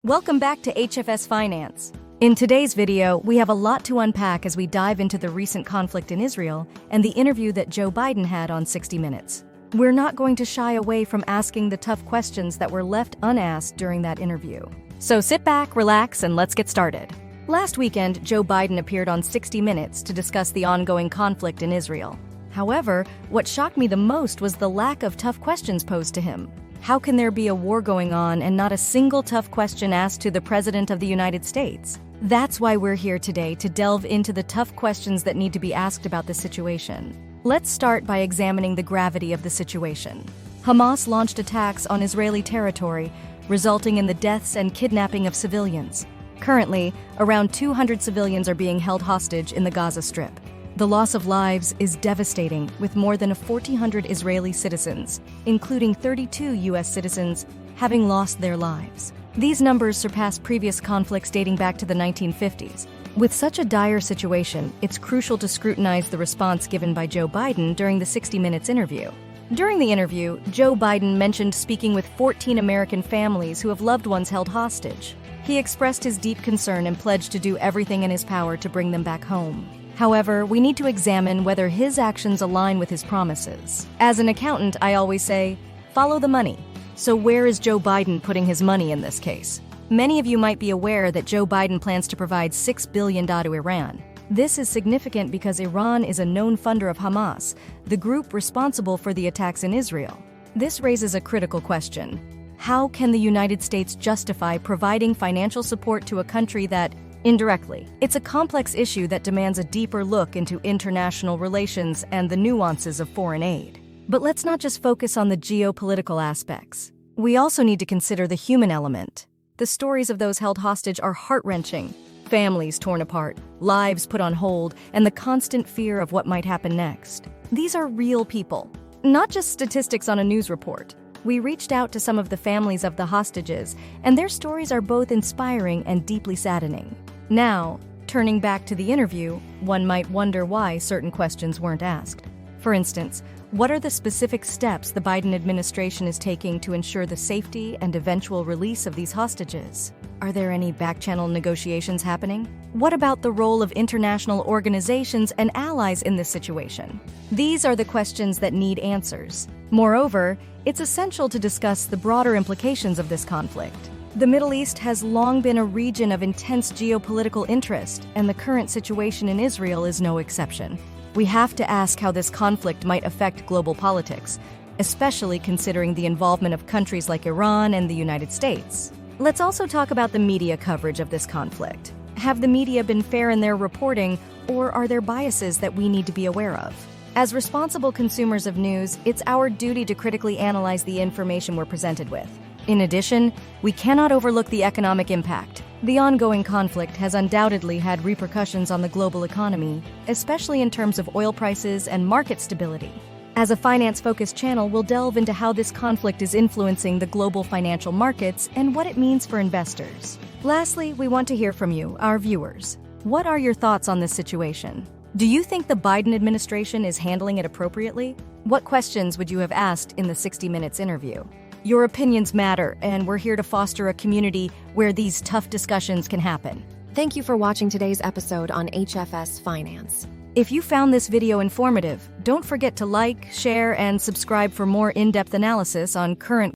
Welcome back to HFS Finance. In today's video, we have a lot to unpack as we dive into the recent conflict in Israel and the interview that Joe Biden had on 60 Minutes. We're not going to shy away from asking the tough questions that were left unasked during that interview. So sit back, relax, and let's get started. Last weekend, Joe Biden appeared on 60 Minutes to discuss the ongoing conflict in Israel. However, what shocked me the most was the lack of tough questions posed to him. How can there be a war going on and not a single tough question asked to the President of the United States? That's why we're here today, to delve into the tough questions that need to be asked about the situation. Let's start by examining the gravity of the situation. Hamas launched attacks on Israeli territory, resulting in the deaths and kidnapping of civilians. Currently, around 200 civilians are being held hostage in the Gaza Strip. The loss of lives is devastating, with more than 1,400 Israeli citizens, including 32 U.S. citizens, having lost their lives. These numbers surpass previous conflicts dating back to the 1950s. With such a dire situation, it's crucial to scrutinize the response given by Joe Biden during the 60 Minutes interview. During the interview, Joe Biden mentioned speaking with 14 American families who have loved ones held hostage. He expressed his deep concern and pledged to do everything in his power to bring them back home. However, we need to examine whether his actions align with his promises. As an accountant, I always say, follow the money. So where is Joe Biden putting his money in this case? Many of you might be aware that Joe Biden plans to provide $6 billion to Iran. This is significant because Iran is a known funder of Hamas, the group responsible for the attacks in Israel. This raises a critical question. How can the United States justify providing financial support to a country that, indirectly? It's a complex issue that demands a deeper look into international relations and the nuances of foreign aid. But let's not just focus on the geopolitical aspects. We also need to consider the human element. The stories of those held hostage are heart-wrenching. Families torn apart, lives put on hold, and the constant fear of what might happen next. These are real people, not just statistics on a news report. We reached out to some of the families of the hostages, and their stories are both inspiring and deeply saddening. Now, turning back to the interview, one might wonder why certain questions weren't asked. For instance, what are the specific steps the Biden administration is taking to ensure the safety and eventual release of these hostages? Are there any back-channel negotiations happening? What about the role of international organizations and allies in this situation? These are the questions that need answers. Moreover, it's essential to discuss the broader implications of this conflict. The Middle East has long been a region of intense geopolitical interest, and the current situation in Israel is no exception. We have to ask how this conflict might affect global politics, especially considering the involvement of countries like Iran and the United States. Let's also talk about the media coverage of this conflict. Have the media been fair in their reporting, or are there biases that we need to be aware of? As responsible consumers of news, it's our duty to critically analyze the information we're presented with. In addition, we cannot overlook the economic impact. The ongoing conflict has undoubtedly had repercussions on the global economy, especially in terms of oil prices and market stability. As a finance-focused channel, we'll delve into how this conflict is influencing the global financial markets and what it means for investors. Lastly, we want to hear from you, our viewers. What are your thoughts on this situation? Do you think the Biden administration is handling it appropriately? What questions would you have asked in the 60 Minutes interview? Your opinions matter, and we're here to foster a community where these tough discussions can happen. Thank you for watching today's episode on HFS Finance. If you found this video informative, don't forget to like, share, and subscribe for more in-depth analysis on current